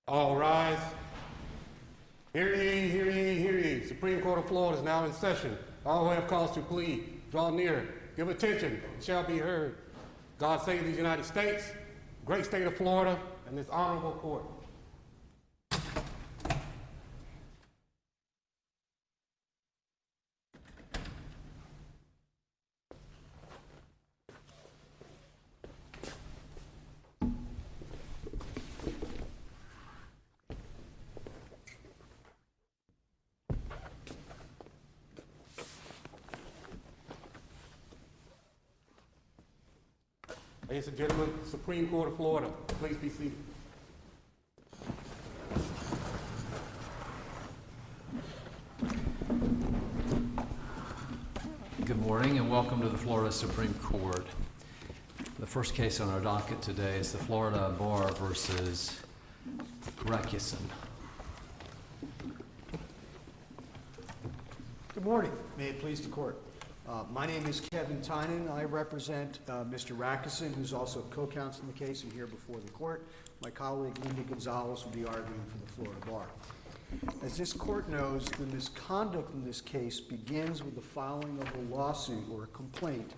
All rise. Hear ye, hear ye, hear ye. Supreme Court of Florida is now in session. All who have cause to plead, draw near, give attention, it shall be heard. God save these United States, great state of Florida, and this honorable court. Ladies and gentlemen, Supreme Court of Florida, please be seated. Good morning and welcome to the Florida Supreme Court. The first case on our docket today is the Florida Bar versus Rakusin. Good morning. May it please the court. My name is Kevin Tynan. I represent Mr. Rakusin, who's also co-counsel in the case and here before the court. My colleague Linda Gonzalez will be arguing for the Florida Bar. As this court knows, the misconduct in this case begins with the filing of a lawsuit or a complaint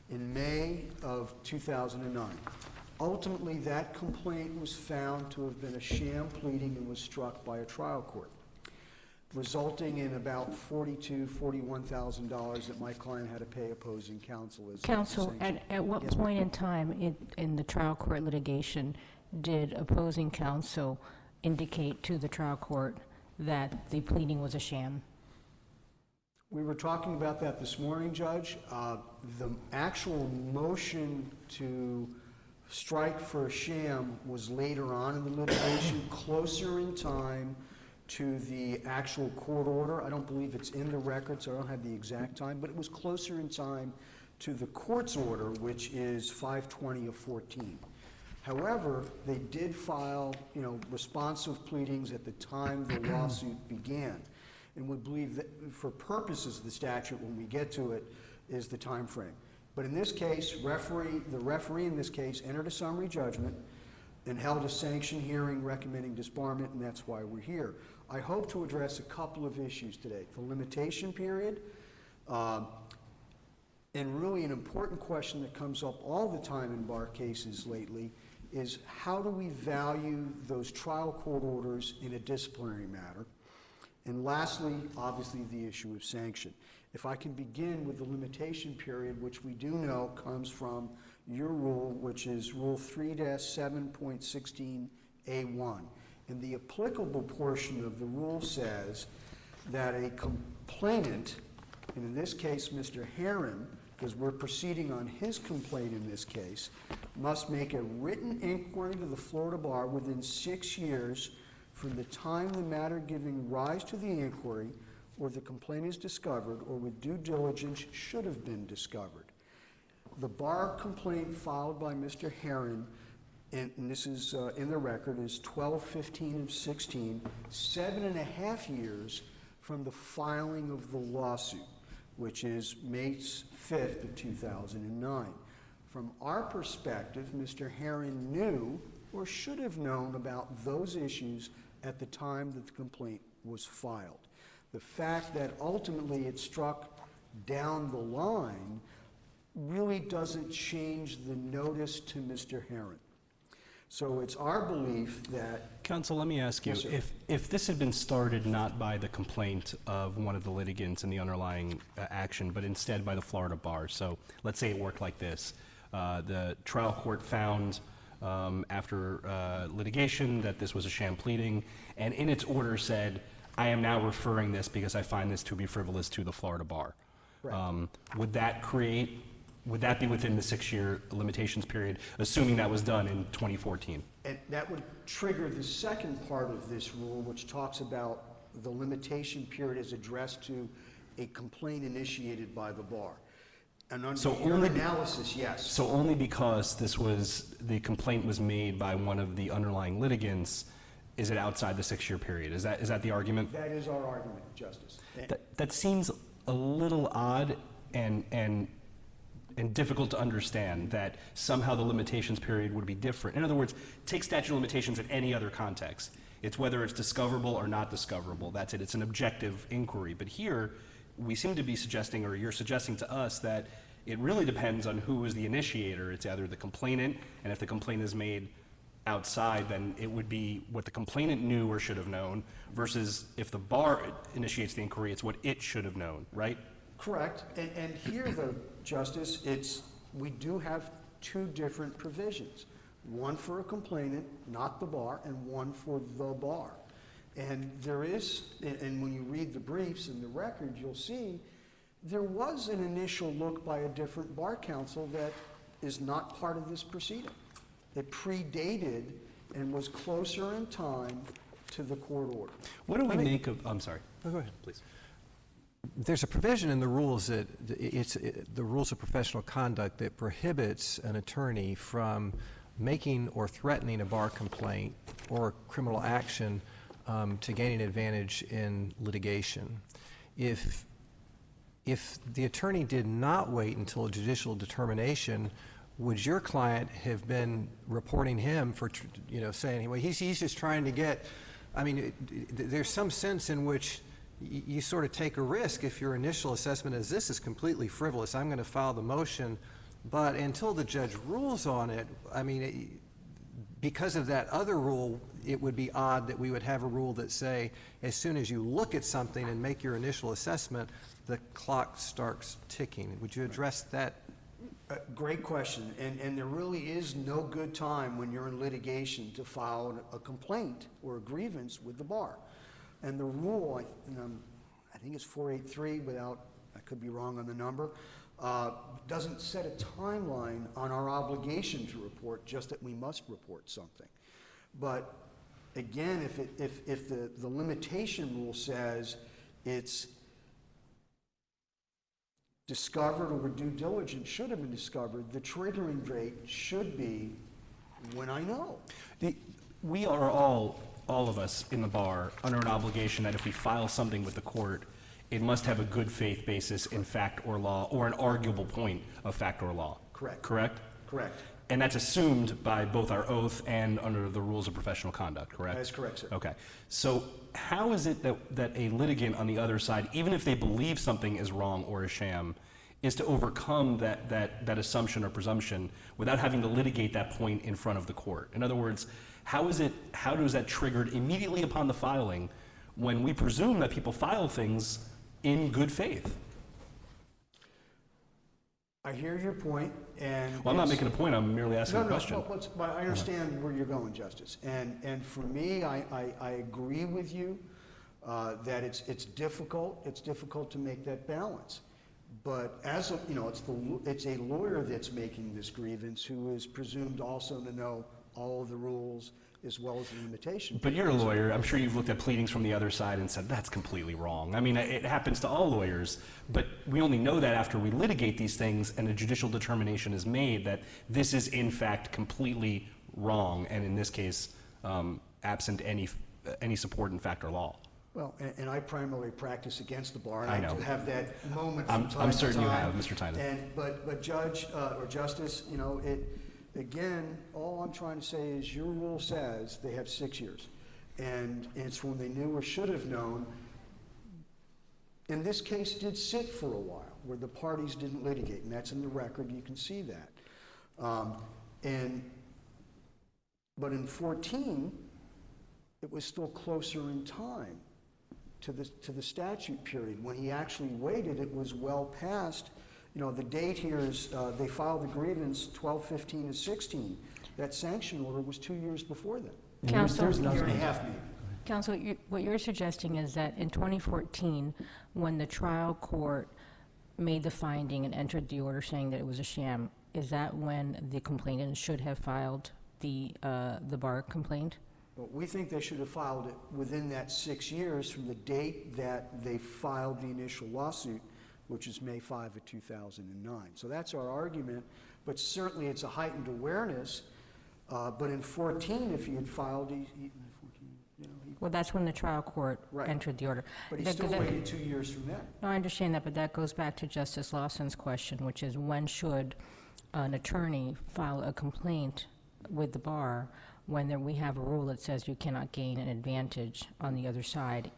in May of 2009. Ultimately, that complaint was found to have been a sham pleading and was struck by a trial court, resulting in about $41,000 that my client had to pay opposing counsel as Counsel, sanction. at what Yes, point in time in the trial court litigation did opposing counsel indicate to the trial court that the pleading was a sham? We were talking about that this morning, Judge. The actual motion to strike for a sham was later on in the litigation, closer in time to the actual court order. I don't believe it's in the record, so I don't have the exact time, but it was closer in time to the court's order, which is 5/20 of 14. However, they did file, responsive pleadings at the time the lawsuit began, and we believe that for purposes of the statute, when we get to it, is the time frame. But in this case, the referee in this case entered a summary judgment and held a sanction hearing recommending disbarment, and that's why we're here. I hope to address a couple of issues today. The limitation period, and really an important question that comes up all the time in bar cases lately is how do we value those trial court orders in a disciplinary matter? And lastly, obviously, the issue of sanction. If I can begin with the limitation period, which we do know comes from your rule, which is Rule 3-7.16A1. And the applicable portion of the rule says that a complainant, and in this case Mr. Herron, because we're proceeding on his complaint in this case, must make a written inquiry to the Florida Bar within 6 years from the time the matter giving rise to the inquiry or the complaint is discovered or with due diligence should have been discovered. The bar complaint filed by Mr. Herron, and this is in the record, is 12/15 of 16, 7.5 years from the filing of the lawsuit, which is May 5th of 2009. From our perspective, Mr. Herron knew or should have known about those issues at the time that the complaint was filed. The fact that ultimately it struck down the line really doesn't change the notice to Mr. Herron. So it's our belief that... Counsel, let me ask you, Yes, if this had been started not by the complaint of one of the litigants in the underlying action, but instead by the Florida Bar, so let's say it worked like this. The trial court found after litigation that this was a sham pleading, and in its order said, I am now referring this because I find this to be frivolous to the Florida Bar. Right. Would that be within the 6-year limitations period, assuming that was done in 2014? And that would trigger the second part of this rule, which talks about the limitation period as addressed to a complaint initiated by the bar. And under your analysis, yes. So only because the complaint was made by one of the underlying litigants, is it outside the 6-year period? Is that the argument? That is our argument, Justice. That seems a little odd, and and difficult to understand that somehow the limitations period would be different. In other words, take statute of limitations in any other context. It's whether it's discoverable or not discoverable. That's it. It's an objective inquiry. But here, we seem to be suggesting, or you're suggesting to us, that it really depends on who is the initiator. It's either the complainant, and if the complaint is made outside, then it would be what the complainant knew or should have known, versus if the bar initiates the inquiry, it's what it should have known, right? Correct. And here, though, Justice, we do have two different provisions. One for a complainant, not the bar, and one for the bar. And there is, and when you read the briefs and the record, you'll see there was an initial look by a different bar counsel that is not part of this proceeding. It predated and was closer in time to the court order. What do we make of, I'm sorry. Oh, go ahead, please. There's a provision in the rules that the rules of professional conduct that prohibits an attorney from making or threatening a bar complaint or criminal action to gain an advantage in litigation. If the attorney did not wait until a judicial determination, would your client have been reporting him for, saying, well, he's just trying to get, there's some sense in which you sort of take a risk if your initial assessment is this is completely frivolous, I'm going to file the motion, but until the judge rules on it, because of that other rule, it would be odd that we would have a rule that say, as soon as you look at something and make your initial assessment, the clock starts ticking. Would you address that? Great question. And there really is no good time when you're in litigation to file a complaint or a grievance with the bar. And the rule, I think it's 483 I could be wrong on the number, doesn't set a timeline on our obligation to report, just that we must report something. But again, if the limitation rule says it's discovered or due diligence should have been discovered, the triggering date should be when I know. We are all of us in the bar under an obligation that if we file something with the court, it must have a good faith basis in fact or law, or an arguable point of fact or law. Correct. Correct? Correct. And that's assumed by both our oath and under the rules of professional conduct, correct? That is correct, sir. Okay. So how is it that a litigant on the other side, even if they believe something is wrong or a sham, is to overcome that assumption or presumption without having to litigate that point in front of the court? In other words, how is that triggered immediately upon the filing when we presume that people file things in good faith? I hear your point, and Well, I'm not making a point, I'm merely asking a question. but I understand where you're going, Justice. And for me, I agree with you that it's difficult. It's difficult to make that balance. But as a, it's a lawyer that's making this grievance who is presumed also to know all of the rules as well as the limitation. But you're a lawyer. I'm sure you've looked at pleadings from the other side and said, that's completely wrong. I mean, it happens to all lawyers, but we only know that after we litigate these things and a judicial determination is made that this is in fact completely wrong, and in this case, absent any support in fact or law. Well, and I primarily practice against the bar, and I know. do have that moment from time I'm to certain you time. have, Mr. Tynan. But Judge or Justice, again, all I'm trying to say is your rule says they have 6 years, and it's when they knew or should have known. And this case did sit for a while, where the parties didn't litigate, and that's in the record. You can see that. But in 14, it was still closer in time to the statute period. When he actually waited, it was well past. The date here is they filed the grievance 12/15/16. That sanction order was 2 years before that. Counsel, A year and a half, maybe. Counsel, what you're suggesting is that in 2014, when the trial court made the finding and entered the order saying that it was a sham, is that when the complainant should have filed the bar complaint? Well, we think they should have filed it within that 6 years from the date that they filed the initial lawsuit, which is May 5 of 2009. So that's our argument, but certainly it's a heightened awareness. But in 14, if he had filed, Well, that's when the trial court Right. entered the order. But he That- still that- waited 2 years from then. No, I understand that, but that goes back to Justice Lawson's question, which is when should an attorney file a complaint with the bar when we have a rule that says you cannot gain an advantage on the other side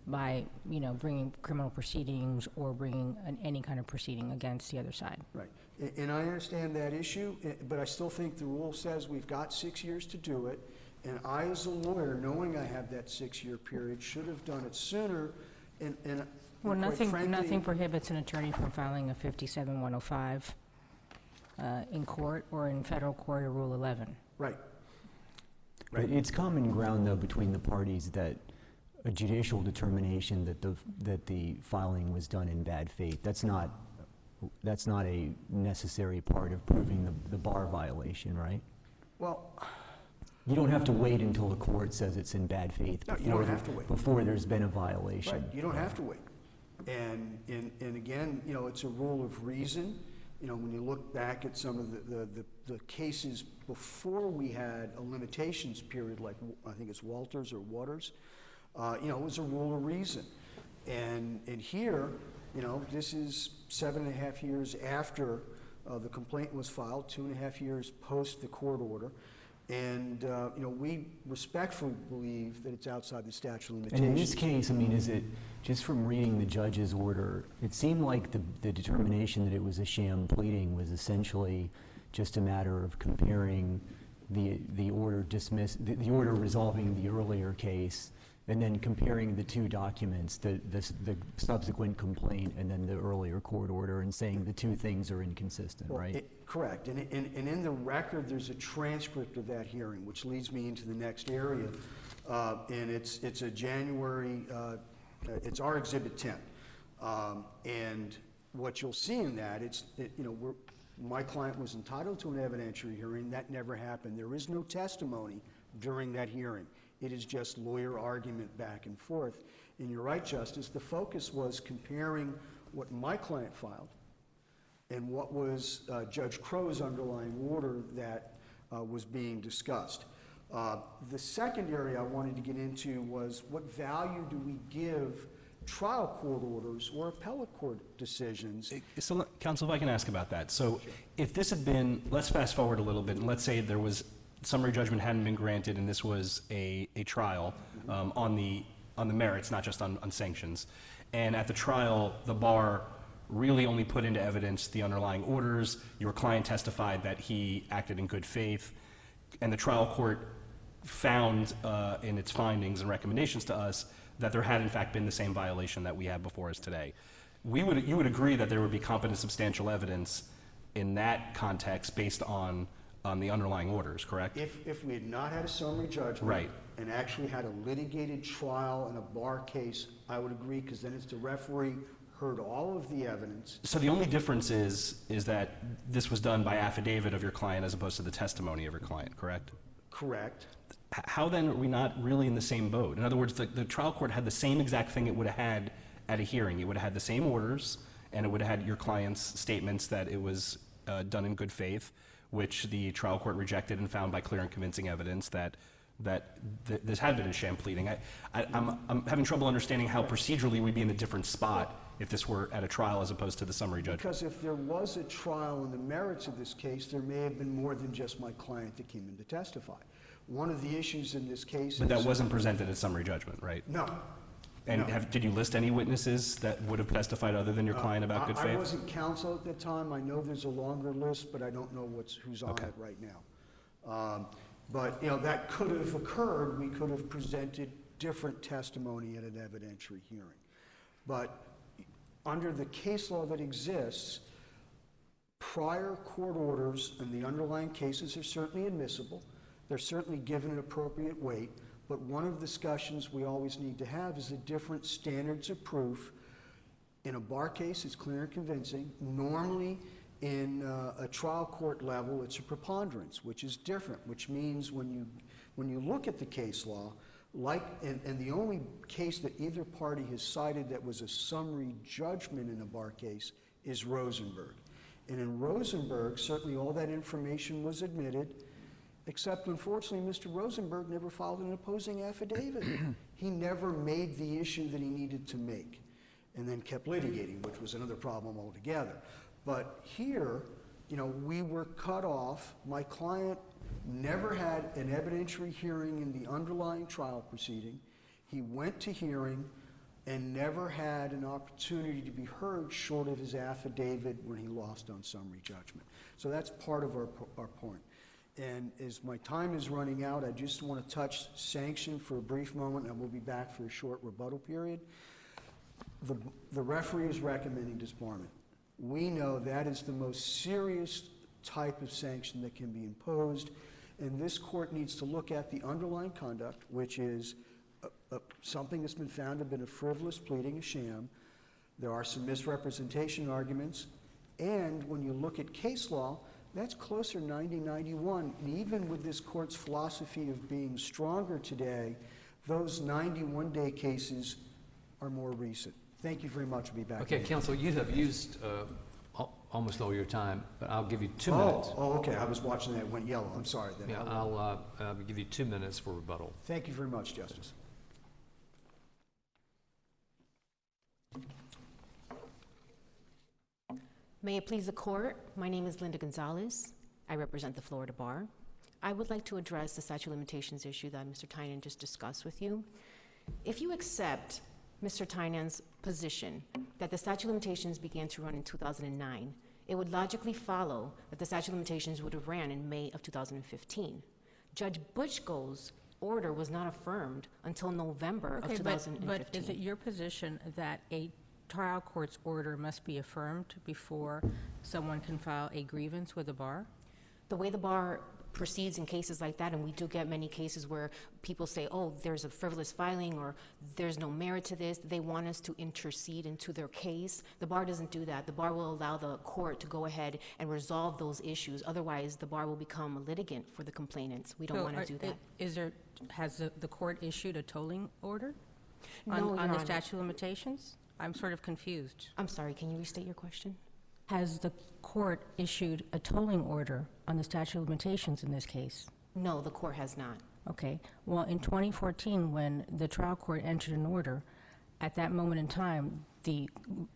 by, bringing criminal proceedings or bringing any kind of proceeding against the other side. Right. And I understand that issue, but I still think the rule says we've got 6 years to do it. And I, as a lawyer, knowing I have that 6-year period, should have done it sooner. And Well, quite nothing frankly, prohibits an attorney from filing a 57105 in court or in federal court or Rule 11. Right. But it's common ground, though, between the parties that a judicial determination that the filing was done in bad faith, that's not a necessary part of proving the bar violation, right? Well, You don't have to wait until the court says it's in bad faith No, you don't have to wait. before there's been a violation. right, you don't have to wait. And again, it's a rule of reason. When you look back at some of the cases before we had a limitations period, like I think it's Walters or Waters, it was a rule of reason. And here, this is 7.5 years after the complaint was filed, 2.5 years post the court order. And, we respectfully believe that it's outside the statute of And limitations. in this case, is it, just from reading the judge's order, it seemed like the determination that it was a sham pleading was essentially just a matter of comparing the order the order resolving the earlier case, and then comparing the two documents, the subsequent complaint and then the earlier court order, and saying the two things are inconsistent, Well, right? Correct. And in the record, there's a transcript of that hearing, which leads me into the next area. And it's a January, it's our Exhibit 10. And what you'll see in that, my client was entitled to an evidentiary hearing. That never happened. There is no testimony during that hearing. It is just lawyer argument back and forth. And you're right, Justice, the focus was comparing what my client filed and what was Judge Crow's underlying order that was being discussed. The second area I wanted to get into was what value do we give trial court orders or appellate court decisions? So, counsel, if I can ask about that. So if this had been, let's fast forward a little bit, and let's say there was, summary judgment hadn't been granted and this was a trial on the merits, not just on sanctions. And at the trial, the bar really only put into evidence the underlying orders. Your client testified that he acted in good faith, and the trial court found in its findings and recommendations to us that there had in fact been the same violation that we have before us today. You would agree that there would be competent substantial evidence in that context based on the underlying orders, correct? If we had not had a summary judgment Right. and actually had a litigated trial in a bar case, I would agree, because then it's the referee heard all of the evidence. So the only difference is that this was done by affidavit of your client as opposed to the testimony of your client, correct? Correct. How then are we not really in the same boat? In other words, the trial court had the same exact thing it would have had at a hearing. It would have had the same orders, and it would have had your client's statements that it was done in good faith, which the trial court rejected and found by clear and convincing evidence that this had been a sham pleading. I'm having trouble understanding how procedurally we'd be in a different spot if this were at a trial as opposed to the summary judgment. Because if there was a trial in the merits of this case, there may have been more than just my client that came in to testify. One of the issues in this case But that is... wasn't presented at summary judgment, right? No. And No. did you list any witnesses that would have testified other than your client about good faith? I wasn't counsel at the time. I know there's a longer list, but I don't know who's on Okay. it right now. But, that could have occurred. We could have presented different testimony at an evidentiary hearing. But under the case law that exists, prior court orders in the underlying cases are certainly admissible. They're certainly given an appropriate weight. But one of the discussions we always need to have is the different standards of proof. In a bar case, it's clear and convincing. Normally, in a trial court level, it's a preponderance, which is different, which means when you look at the case law, and the only case that either party has cited that was a summary judgment in a bar case is Rosenberg. And in Rosenberg, certainly all that information was admitted, except unfortunately, Mr. Rosenberg never filed an opposing affidavit. He never made the issue that he needed to make, and then kept litigating, which was another problem altogether. But here, you know, we were cut off. My client never had an evidentiary hearing in the underlying trial proceeding. He went to hearing and never had an opportunity to be heard short of his affidavit when he lost on summary judgment. So that's part of our point. And as my time is running out, I just want to touch sanction for a brief moment, and we'll be back for a short rebuttal period. The referee is recommending disbarment. We know that is the most serious type of sanction that can be imposed, and this court needs to look at the underlying conduct, which is something that's been found to have been a frivolous pleading, a sham. There are some misrepresentation arguments, and when you look at case law, that's closer 90-91, and even with this court's philosophy of being stronger today, those 91-day cases are more recent. Thank you very much. I'll be back. Okay, counsel, you have used almost all your time, but I'll give you 2 minutes. Oh, okay. I was watching that. It went yellow. I'm sorry. Then Yeah, I'll give you 2 minutes for rebuttal. Thank you very much, Justice. May it please the court, my name is Linda Gonzalez. I represent the Florida Bar. I would like to address the statute of limitations issue that Mr. Tynan just discussed with you. If you accept Mr. Tynan's position that the statute of limitations began to run in 2009, it would logically follow that the statute of limitations would have ran in May of 2015. Judge Butchko's order was not affirmed until November of 2015. But is it your position that a trial court's order must be affirmed before someone can file a grievance with the bar? The way the bar proceeds in cases like that, and we do get many cases where people say, oh, there's a frivolous filing or there's no merit to this, they want us to intercede into their case. The bar doesn't do that. The bar will allow the court to go ahead and resolve those issues. Otherwise, the bar will become a litigant for the complainants. We don't want to do that. Has the court issued a tolling order No, on Your the Honor. statute of limitations? I'm sort of confused. I'm sorry, can you restate your question? Has the court issued a tolling order on the statute of limitations in this case? No, the court has not. Okay. Well, in 2014, when the trial court entered an order, at that moment in time, the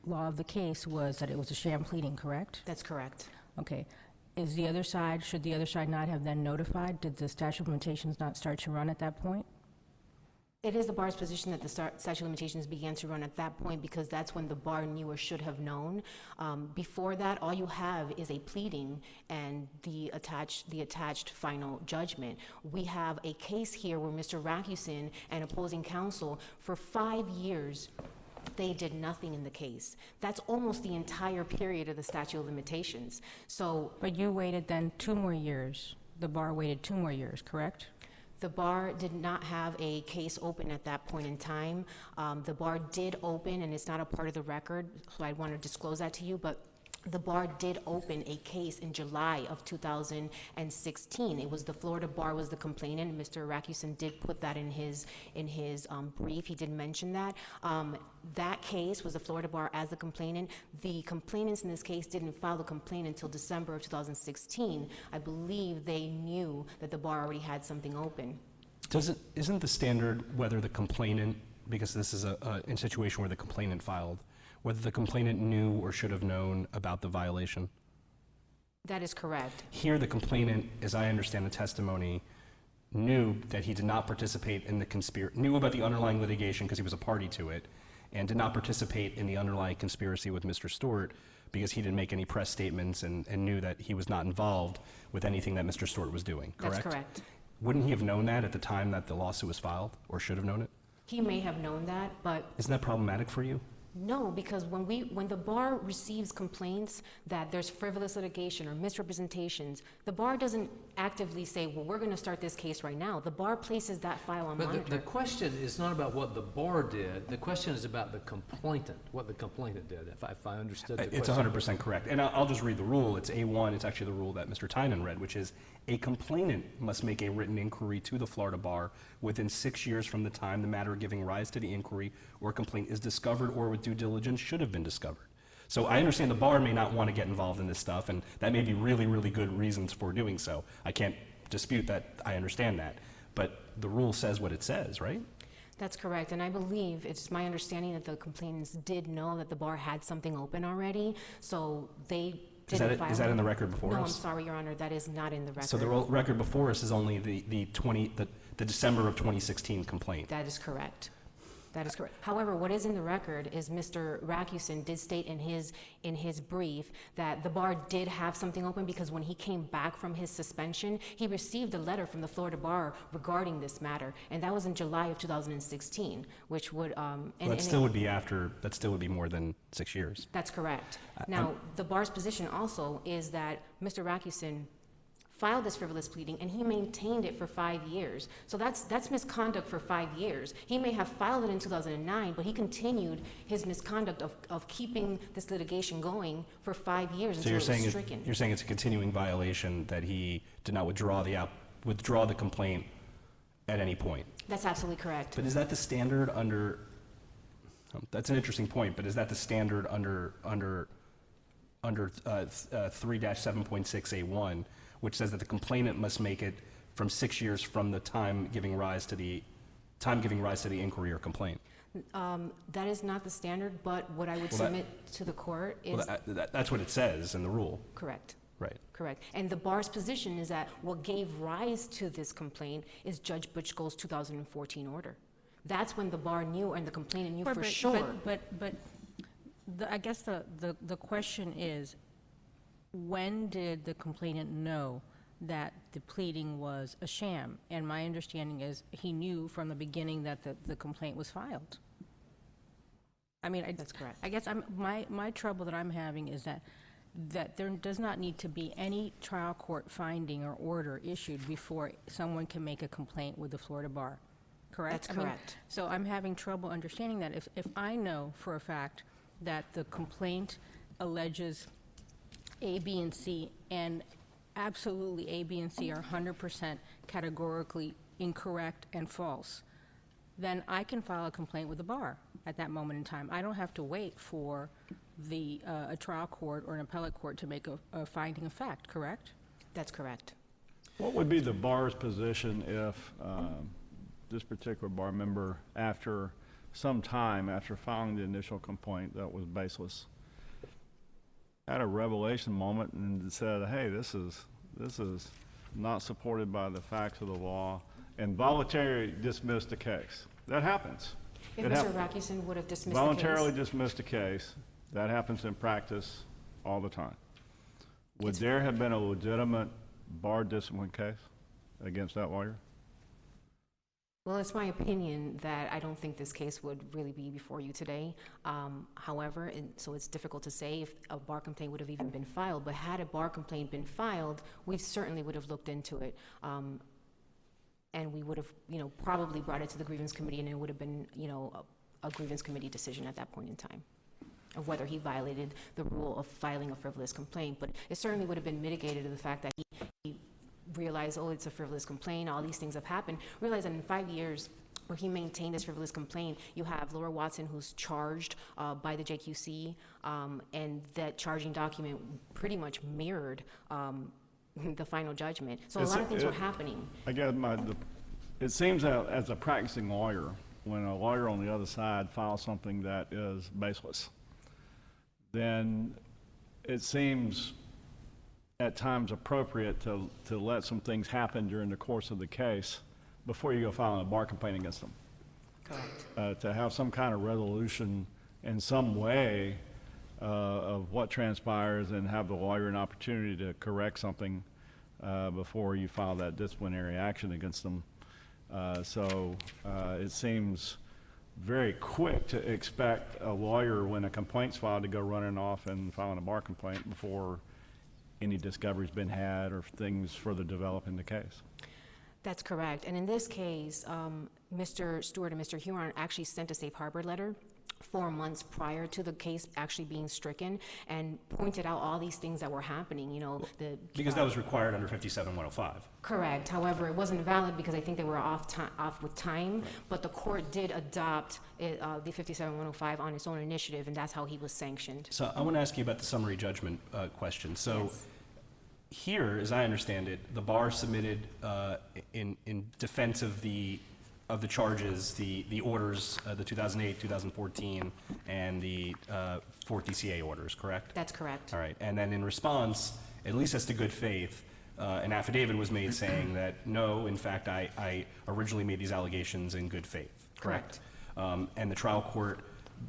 law of the case was that it was a sham pleading, correct? That's correct. Okay. Should the other side not have then notified? Did the statute of limitations not start to run at that point? It is the bar's position that the statute of limitations began to run at that point because that's when the bar knew or should have known. Before that, all you have is a pleading and the attached final judgment. We have a case here where Mr. Rakusin and opposing counsel, for 5 years, they did nothing in the case. That's almost the entire period of the statute of limitations. But you waited then 2 more years. The bar waited 2 more years, correct? The bar did not have a case open at that point in time. The bar did open, and it's not a part of the record, so I want to disclose that to you, but the bar did open a case in July of 2016. It was the Florida Bar was the complainant, and Mr. Rakusin did put that in his brief. He did mention that. That case was the Florida Bar as the complainant. The complainants in this case didn't file the complaint until December of 2016. I believe they knew that the bar already had something open. Isn't the standard whether the complainant, because this is a situation where the complainant filed, whether the complainant knew or should have known about the violation? That is correct. Here, the complainant, as I understand the testimony, knew that he did not participate in the conspiracy, knew about the underlying litigation because he was a party to it, and did not participate in the underlying conspiracy with Mr. Stewart because he didn't make any press statements and knew that he was not involved with anything that Mr. Stewart was doing, correct? That's correct. Wouldn't he have known that at the time that the lawsuit was filed, or should have known it? He may have known that, but Isn't that problematic for you? no, because when the bar receives complaints that there's frivolous litigation or misrepresentations, the bar doesn't actively say, well, we're going to start this case right now. The bar places that file on But monitor. the question is not about what the bar did. The question is about the complainant, what the complainant did, if I understood the It's question. 100% correct. And I'll just read the rule. It's A1. It's actually the rule that Mr. Tynan read, which is a complainant must make a written inquiry to the Florida Bar within 6 years from the time the matter giving rise to the inquiry or complaint is discovered or with due diligence should have been discovered. So I understand the bar may not want to get involved in this stuff, and that may be really, really good reasons for doing so. I can't dispute that, I understand that. But the rule says what it says, right? That's correct, and I believe, it's my understanding that the complainants did know that the bar had something open already, so they didn't file. Is that in the record before us? No, I'm sorry, Your Honor, that is not in the record. So the record before us is only the December of 2016 complaint. That is correct. That is correct. However, what is in the record is Mr. Rakusin did state in his brief that the bar did have something open because when he came back from his suspension, he received a letter from the Florida bar regarding this matter, and that was in July of 2016, which would That still would be more than 6 years. That's correct. Now, the bar's position also is that Mr. Rakusin filed this frivolous pleading, and he maintained it for 5 years. So that's misconduct for 5 years. He may have filed it in 2009, but he continued his misconduct of keeping this litigation going for 5 years until it was stricken. You're saying it's a continuing violation that he did not withdraw the complaint at any point? That's absolutely correct. But is that the standard under? That's an interesting point. But is that the standard under 3-7.6A1? Which says that the complainant must make it from 6 years from the time giving rise to the inquiry or complaint. That is not the standard, but what I would submit to the court is... That's what it says in the rule. Correct. Right. Correct. And the bar's position is that what gave rise to this complaint is Judge Butchko's 2014 order. That's when the bar knew and the complainant knew for sure. But I guess the question is, when did the complainant know that the pleading was a sham? And my understanding is he knew from the beginning that the complaint was filed. I mean, that's correct. I guess my trouble that I'm having is that there does not need to be any trial court finding or order issued before someone can make a complaint with the Florida bar. Correct? That's correct. So I'm having trouble understanding that. If I know for a fact that the complaint alleges A, B, and C, and absolutely A, B, and C are 100% categorically incorrect and false, then I can file a complaint with the bar at that moment in time. I don't have to wait for a trial court or an appellate court to make a finding of fact, correct? That's correct. What would be the bar's position if this particular bar member, after some time after filing the initial complaint that was baseless, had a revelation moment and said, hey, this is not supported by the facts of the law, and voluntarily dismissed the case? That happens. If Mr. Rakusin would have dismissed voluntarily dismissed the case, that happens in practice all the time. Would there have been a legitimate bar discipline case against that lawyer? Well, it's my opinion that I don't think this case would really be before you today. However, so it's difficult to say if a bar complaint would have even been filed, but had a bar complaint been filed, we certainly would have looked into it. And we would have, probably brought it to the grievance committee, and it would have been, a grievance committee decision at that point in time of whether he violated the rule of filing a frivolous complaint. But it certainly would have been mitigated to the fact that he realized, oh, it's a frivolous complaint, all these things have happened. Realize that in 5 years where he maintained this frivolous complaint, you have Laura Watson, who's charged by the JQC, and that charging document pretty much mirrored the final judgment. So a lot of things were happening. I guess it seems that as a practicing lawyer, when a lawyer on the other side files something that is baseless, then it seems at times appropriate to let some things happen during the course of the case before you go filing a bar complaint against them. Correct. To have some kind of resolution in some way of what transpires, and have the lawyer an opportunity to correct something before you file that disciplinary action against them. So it seems very quick to expect a lawyer, when a complaint's filed, to go running off and filing a bar complaint before any discovery's been had or things further develop in the case. That's correct. And in this case, Mr. Stewart and Mr. Huron actually sent a safe harbor letter 4 months prior to the case actually being stricken, and pointed out all these things that were happening, Because that was required under 57-105. Correct. However, it wasn't valid because I think they were off with time, but the court did adopt the 57-105 on its own initiative, and that's how he was sanctioned. So I want to ask you about the summary judgment question. So Yes. here, as I understand it, the bar submitted in defense of the charges, the orders, the 2008, 2014, and the 4th DCA orders, correct? That's correct. All right, and then in response, at least as to good faith, an affidavit was made saying that, no, in fact, I originally made these allegations in good faith, correct? And the trial court,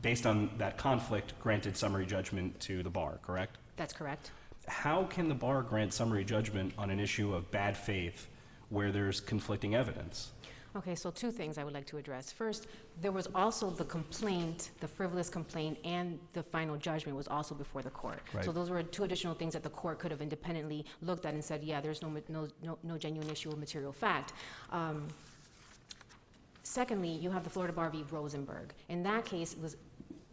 based on that conflict, granted summary judgment to the bar, correct? That's correct. How can the bar grant summary judgment on an issue of bad faith where there's conflicting evidence? Okay, so two things I would like to address. First, there was also the complaint, the frivolous complaint, and the final judgment was also before the court. Right. So those were two additional things that the court could have independently looked at and said, yeah, there's no genuine issue of material fact. Secondly, you have the Florida Bar v. Rosenberg. In that case, it was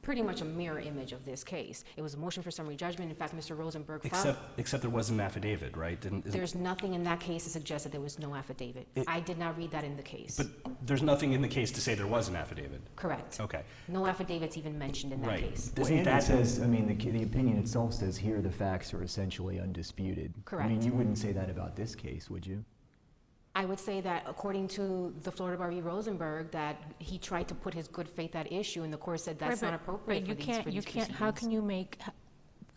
pretty much a mirror image of this case. It was a motion for summary judgment. In fact, Mr. Rosenberg filed. Except there was an affidavit, right? There's nothing in that case to suggest that there was no affidavit. I did not read that in the case. But there's nothing in the case to say there was an affidavit. Correct. Okay. No affidavits even mentioned in that Right. case. Well, and it says, I mean, the opinion itself says here the facts are essentially undisputed. I mean, Correct. you wouldn't say that about this case, would you? I would say that according to the Florida Bar v. Rosenberg, that he tried to put his good faith at issue, and the court said that's not appropriate for these proceedings. How can you make,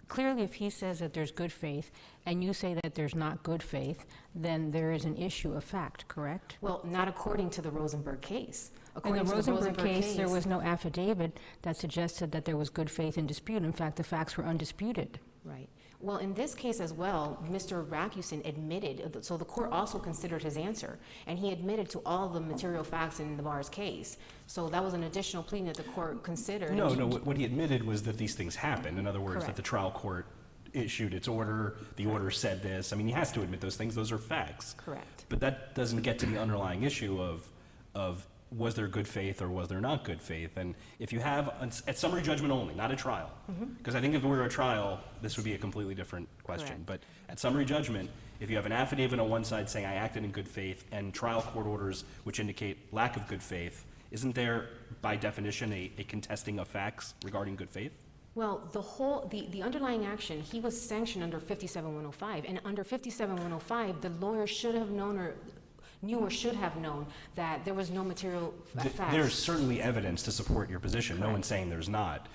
clearly if he says that there's good faith, and you say that there's not good faith, then there is an issue of fact, correct? Well, not according to the Rosenberg case. In According the to Rosenberg case, there was no affidavit that suggested that there was good faith in dispute. In fact, the facts were undisputed. Right. Well, in this case as well, Mr. Rakusin admitted, so the court also considered his answer, and he admitted to all the material facts in the bar's case. So that was an additional plea that the court considered. No, what he admitted was that these things happened. In other words, that Correct. the trial court issued its order, the order said this. I mean, he has to admit those things. Those are facts. Correct. But that doesn't get to the underlying issue of was there good faith or was there not good faith? And if you have, at summary judgment only, not a trial, because I think if it were a trial, this would be a completely different question. Correct. But at summary judgment, if you have an affidavit on one side saying I acted in good faith and trial court orders which indicate lack of good faith, isn't there, by definition, a contesting of facts regarding good faith? Well, the underlying action, he was sanctioned under 57105, and under 57105, the lawyer should have known or knew or should have known that there was no material facts. There's certainly evidence to support your position. No Correct. one's saying there's not.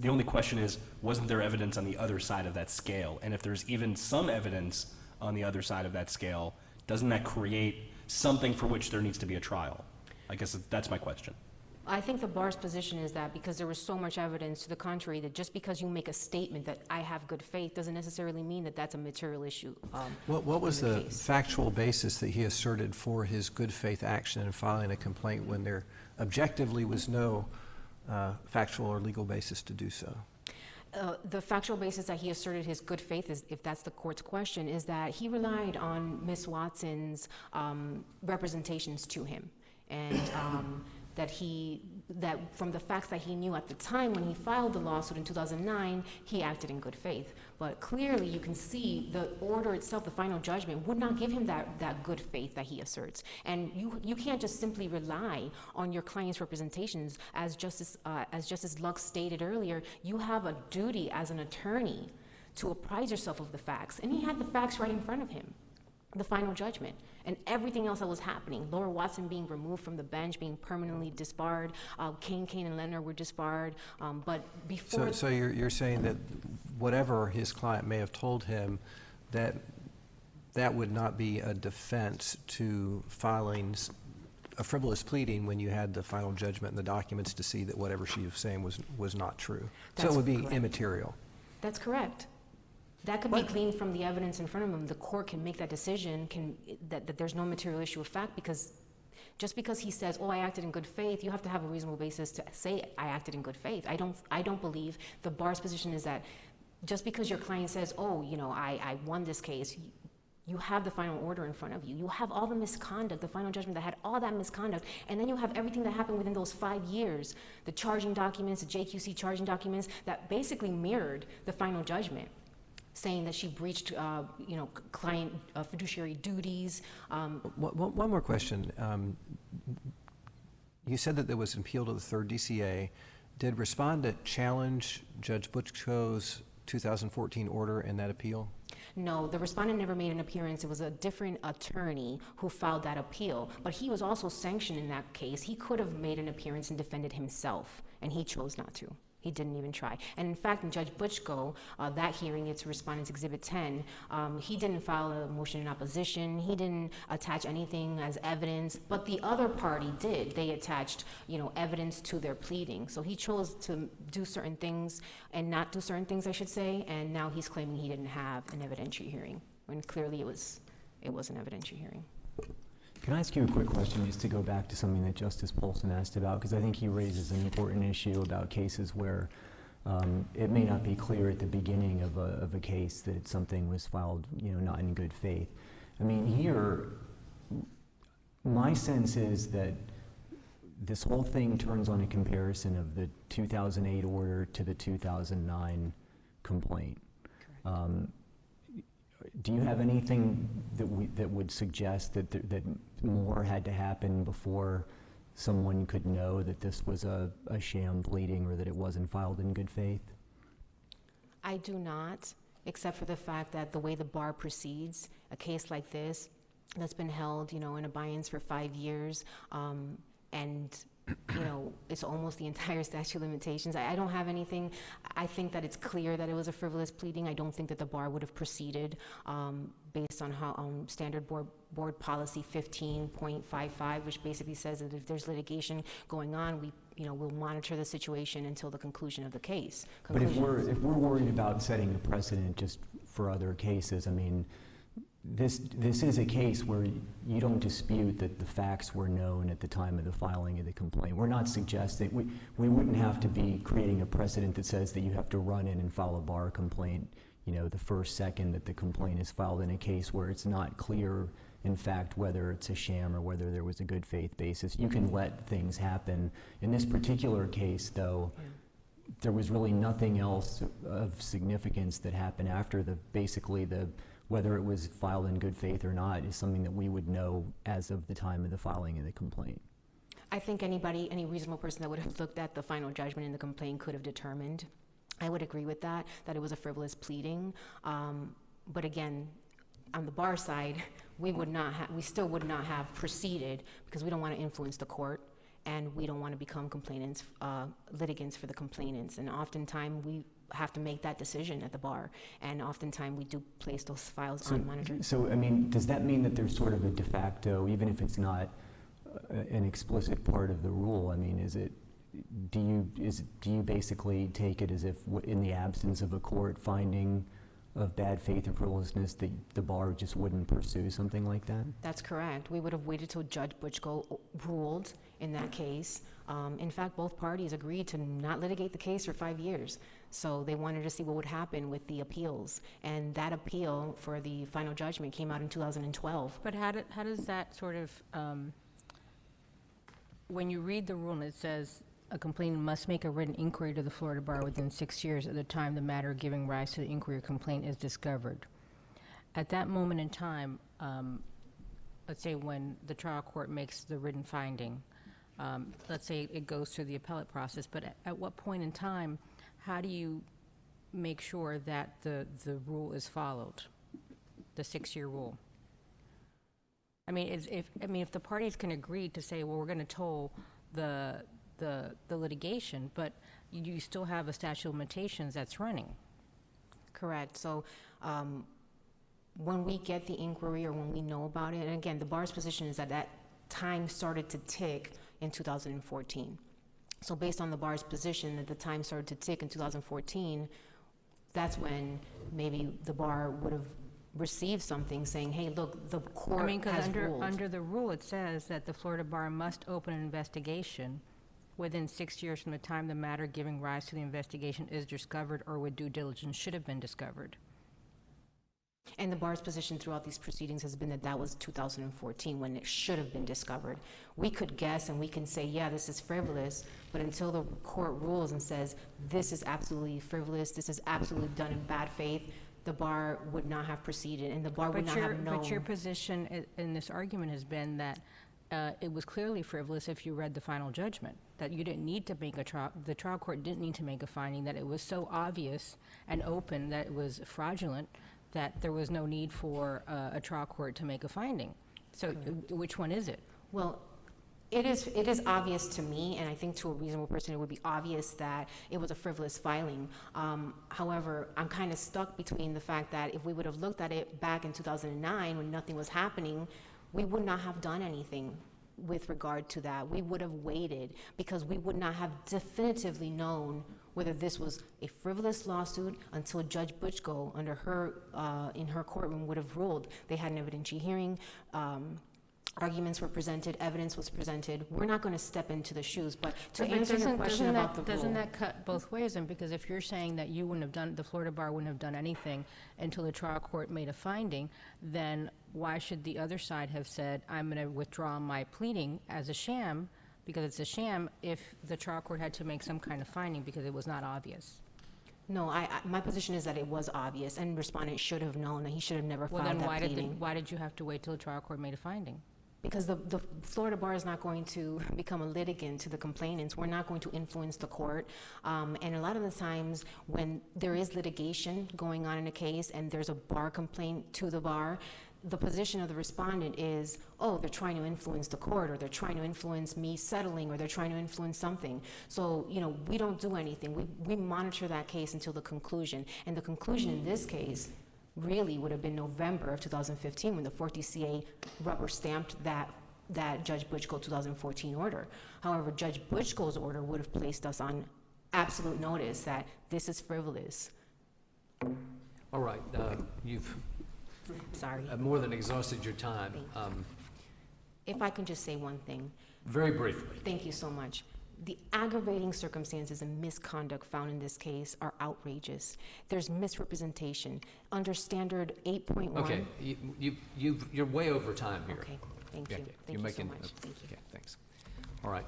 The only question is, wasn't there evidence on the other side of that scale? And if there's even some evidence on the other side of that scale, doesn't that create something for which there needs to be a trial? I guess that's my question. I think the bar's position is that because there was so much evidence to the contrary, that just because you make a statement that I have good faith doesn't necessarily mean that that's a material issue. What was in the case. factual basis that he asserted for his good faith action in filing a complaint when there objectively was no factual or legal basis to do so? The factual basis that he asserted his good faith is, if that's the court's question, is that he relied on Ms. Watson's representations to him, and that from the facts that he knew at the time when he filed the lawsuit in 2009, he acted in good faith. But clearly you can see the order itself, the final judgment, would not give him that good faith that he asserts. And you can't just simply rely on your client's representations. As Justice Lux stated earlier, you have a duty as an attorney to apprise yourself of the facts. And he had the facts right in front of him. The final judgment and everything else that was happening. Laura Watson being removed from the bench, being permanently disbarred. Kane and Leonard were disbarred. But before... So you're saying that whatever his client may have told him, that would not be a defense to filing a frivolous pleading when you had the final judgment and the documents to see that whatever she was saying was not true. So it would be immaterial. That's correct. That could be gleaned from the evidence in front of him. The court can make that decision, that there's no material issue of fact, because just because he says, oh, I acted in good faith, you have to have a reasonable basis to say I acted in good faith. I don't believe the bar's position is that just because your client says, oh, you know, I won this case, you have the final order in front of you. You have all the misconduct, the final judgment that had all that misconduct, and then you have everything that happened within those 5 years, the charging documents, the JQC charging documents that basically mirrored the final judgment, saying that she breached, client fiduciary duties. One more question. You said that there was an appeal to the 3rd DCA. Did respondent challenge Judge Butchko's 2014 order in that appeal? No, the respondent never made an appearance. It was a different attorney who filed that appeal, but he was also sanctioned in that case. He could have made an appearance and defended himself, and he chose not to. He didn't even try. And in fact, in Judge Butchko, that hearing, it's Respondent's Exhibit 10, he didn't file a motion in opposition. He didn't attach anything as evidence, but the other party did. They attached, evidence to their pleading. So he chose to do certain things and not do certain things, I should say, and now he's claiming he didn't have an evidentiary hearing, when clearly it was an evidentiary hearing. Can I ask you a quick question, just to go back to something that Justice Polson asked about? Because I think he raises an important issue about cases where it may not be clear at the beginning of a case that something was filed, not in good faith. I mean, here, my sense is that this whole thing turns on a comparison of the 2008 order to the 2009 complaint. Do you have anything that would suggest that more had to happen before someone could know that this was a sham pleading or that it wasn't filed in good faith? I do not, except for the fact that the way the bar proceeds, a case like this that's been held, in abeyance for 5 years, and it's almost the entire statute of limitations. I don't have anything. I think that it's clear that it was a frivolous pleading. I don't think that the bar would have proceeded based on how standard board policy 15.55, which basically says that if there's litigation going on, we'll monitor the situation until the conclusion of the case. But if we're worried about setting a precedent just for other cases, I mean, this is a case where you don't dispute that the facts were known at the time of the filing of the complaint. We're not suggesting, we wouldn't have to be creating a precedent that says that you have to run in and file a bar complaint, the first second that the complaint is filed in a case where it's not clear, in fact, whether it's a sham or whether there was a good faith basis. You can let things happen. In this particular case, though, there was really nothing else of significance that happened after whether it was filed in good faith or not is something that we would know as of the time of the filing of the complaint. I think any reasonable person that would have looked at the final judgment in the complaint could have determined. I would agree with that it was a frivolous pleading. But again, on the bar side, we still would not have proceeded because we don't want to influence the court and we don't want to become litigants for the complainants. And oftentimes we have to make that decision at the bar, and oftentimes we do place those files on monitor. So, I mean, does that mean that there's sort of a de facto, even if it's not an explicit part of the rule? I mean, do you basically take it as if in the absence of a court finding of bad faith or frivolousness, that the bar just wouldn't pursue something like that? That's correct. We would have waited till Judge Butchko ruled in that case. In fact, both parties agreed to not litigate the case for 5 years. So they wanted to see what would happen with the appeals. And that appeal for the final judgment came out in 2012. But how does that sort of, when you read the rule and it says a complainant must make a written inquiry to the Florida bar within 6 years at the time the matter giving rise to the inquiry or complaint is discovered. At that moment in time, let's say when the trial court makes the written finding, let's say it goes through the appellate process, but at what point in time, how do you make sure that the rule is followed, the 6-year rule? I mean, if the parties can agree to say, well, we're going to toll the litigation, but you still have a statute of limitations that's running. Correct. So when we get the inquiry or when we know about it, and again, the bar's position is that time started to tick in 2014. So based on the bar's position that the time started to tick in 2014, that's when maybe the bar would have received something saying, hey, look, the court has ruled. Under the rule, it says that the Florida bar must open an investigation within 6 years from the time the matter giving rise to the investigation is discovered or with due diligence should have been discovered. And the bar's position throughout these proceedings has been that was 2014 when it should have been discovered. We could guess and we can say, yeah, this is frivolous, but until the court rules and says, this is absolutely frivolous, this is absolutely done in bad faith, the bar would not have proceeded and the bar would not have known. But your position in this argument has been that it was clearly frivolous if you read the final judgment, that you didn't need to make the trial court didn't need to make a finding, that it was so obvious and open that it was fraudulent that there was no need for a trial court to make a finding. So which one is it? Well, it is obvious to me, and I think to a reasonable person it would be obvious that it was a frivolous filing. However, I'm kind of stuck between the fact that if we would have looked at it back in 2009 when nothing was happening, we would not have done anything with regard to that. We would have waited because we would not have definitively known whether this was a frivolous lawsuit until Judge Butchko, under her, in her courtroom, would have ruled. They had an evidentiary hearing, arguments were presented, evidence was presented. We're not going to step into the shoes, but to answer your question about the rule. Doesn't that cut both ways then? Because if you're saying that you wouldn't have done, the Florida bar wouldn't have done anything until the trial court made a finding, then why should the other side have said, I'm going to withdraw my pleading as a sham, because it's a sham, if the trial court had to make some kind of finding because it was not obvious? No, my position is that it was obvious, and respondent should have known that he should have never Well, filed then that pleading. why did you have to wait till the trial court made a finding? Because the Florida bar is not going to become a litigant to the complainants. We're not going to influence the court. And a lot of the times when there is litigation going on in a case and there's a bar complaint to the bar, the position of the respondent is, oh, they're trying to influence the court, or they're trying to influence me settling, or they're trying to influence something. So, you know, we don't do anything. We monitor that case until the conclusion. And the conclusion in this case really would have been November of 2015 when the 4th DCA rubber stamped that Judge Butchko 2014 order. However, Judge Butchko's order would have placed us on absolute notice that this is frivolous. All right, you've Sorry. more than exhausted your time. If I can just say one thing. Very briefly. Thank you so much. The aggravating circumstances and misconduct found in this case are outrageous. There's misrepresentation. Under standard 8.1. Okay, you're way over time here. Okay, thank you. Okay, Thank you're you so making- much. Thank you. Okay, thanks. All right,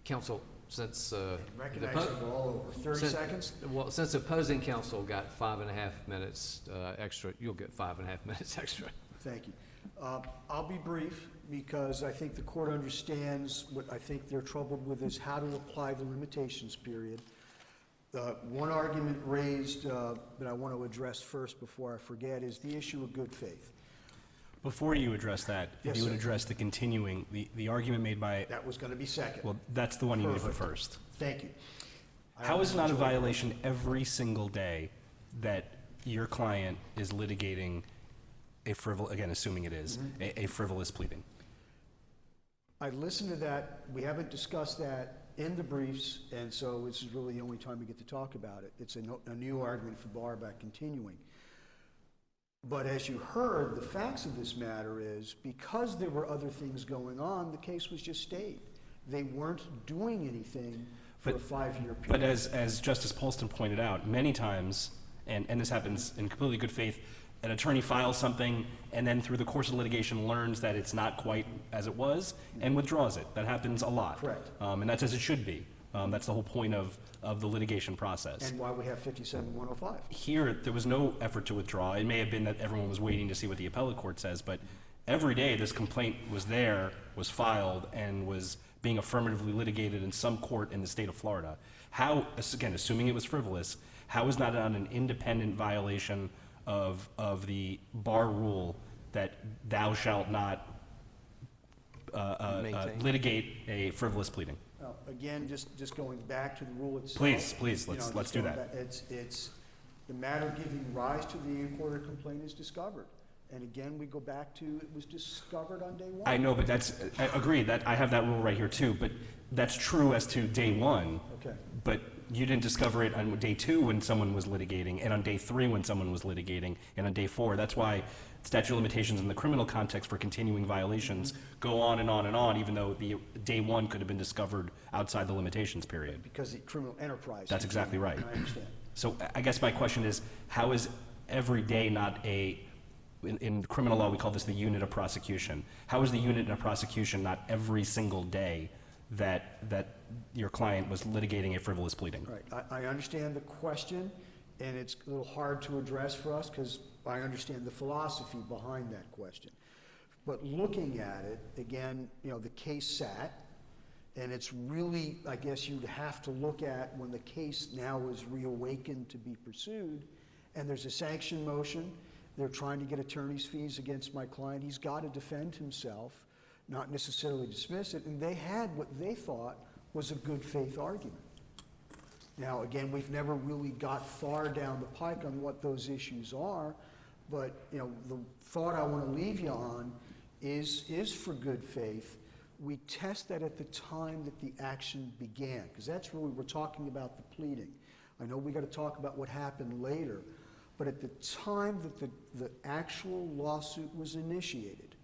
counsel, since Recognize we're all over. 30 seconds? Well, since opposing counsel got 5.5 minutes extra, you'll get 5.5 minutes extra. Thank you. I'll be brief because I think the court understands what I think they're troubled with is how to apply the limitations period. One argument raised that I want to address first before I forget is the issue of good faith. Before you address that, Yes, if you would sir. address the continuing, the argument made by, That was going to be second. well, that's the one you need to put Perfect. first. Thank you. How is it not a violation every single day that your client is litigating a frivolous, again, assuming it is, a frivolous pleading? I listened to that. We haven't discussed that in the briefs, and so this is really the only time we get to talk about it. It's a new argument for bar about continuing. But as you heard, the facts of this matter is because there were other things going on, the case was just stayed. They weren't doing anything for a 5-year period. But as Justice Polston pointed out, many times, and this happens in completely good faith, an attorney files something and then through the course of litigation learns that it's not quite as it was and withdraws it. That happens a lot. Correct. And that's as it should be. That's the whole point of the litigation process. And why we have 57-105. Here, there was no effort to withdraw. It may have been that everyone was waiting to see what the appellate court says, but every day this complaint was there, was filed, and was being affirmatively litigated in some court in the state of Florida. How, again, assuming it was frivolous, how is that not an independent violation of the bar rule that thou shalt not Maintain. litigate a frivolous pleading? Well, again, just going back to the rule itself. Please, you know, let's just do going that. back, It's the matter giving rise to the imported complaint is discovered. And again, we go back to it was discovered on day one. I know, but I agree that I have that rule right here too, but that's true as to day one. Okay. But you didn't discover it on day 2 when someone was litigating, and on day 3 when someone was litigating, and on day 4. That's why statute of limitations in the criminal context for continuing violations go on and on and on, even though the day 1 could have been discovered outside the limitations period. Because the criminal enterprise. That's exactly right. I understand. So I guess my question is, how is every day not in criminal law we call this the unit of prosecution. How is the unit of prosecution not every single day that your client was litigating a frivolous pleading? Right. I understand the question, and it's a little hard to address for us because I understand the philosophy behind that question. But looking at it, again, you know, the case sat, and it's really, I guess you'd have to look at when the case now is reawakened to be pursued, and there's a sanction motion, They're trying to get attorney's fees against my client. He's got to defend himself, not necessarily dismiss it. And they had what they thought was a good faith argument. Now, again, we've never really got far down the pike on what those issues are, but you know, the thought I want to leave you on is for good faith. We test that at the time that the action began, because that's really, we're talking about the pleading. I know we got to talk about what happened later, but at the time that the actual lawsuit was initiated,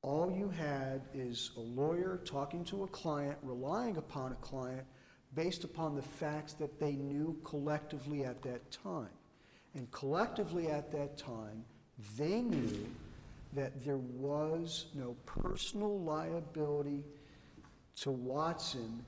all you had is a lawyer talking to a client, relying upon a client, based upon the facts that they knew collectively at that time. And collectively at that time, they knew that there was no personal liability to Watson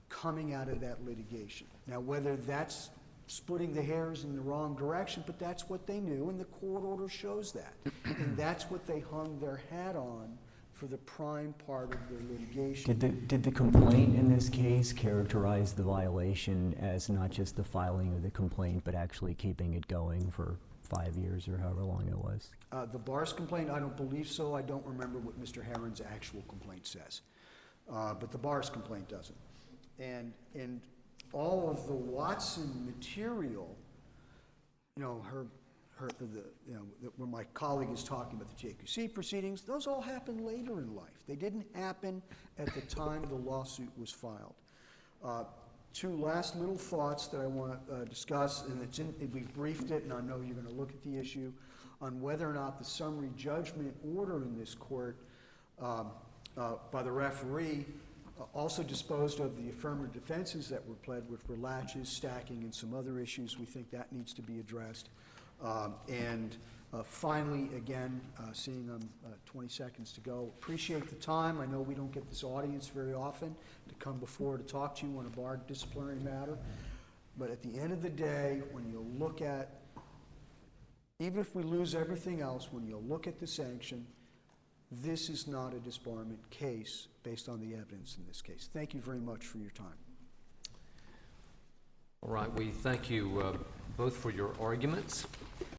coming out of that litigation. Now, whether that's splitting the hairs in the wrong direction, but that's what they knew, and the court order shows that. And that's what they hung their hat on for the prime part of their litigation. Did the complaint in this case characterize the violation as not just the filing of the complaint, but actually keeping it going for 5 years or however long it was? The Bar's complaint, I don't believe so. I don't remember what Mr. Herron's actual complaint says. But the Bar's complaint doesn't. And all of the Watson material, you know, when my colleague is talking about the JQC proceedings, those all happened later in life. They didn't happen at the time the lawsuit was filed. Two last little thoughts that I want to discuss, and we've briefed it, and I know you're going to look at the issue on whether or not the summary judgment order in this court by the referee also disposed of the affirmative defenses that were pled, which were latches, stacking, and some other issues. We think that needs to be addressed. Finally, again, seeing 20 seconds to go, appreciate the time. I know we don't get this audience very often to come before to talk to you on a bar disciplinary matter. But at the end of the day, when you look at, even if we lose everything else, when you look at the sanction, this is not a disbarment case based on the evidence in this case. Thank you very much for your time. All right, we thank you both for your arguments.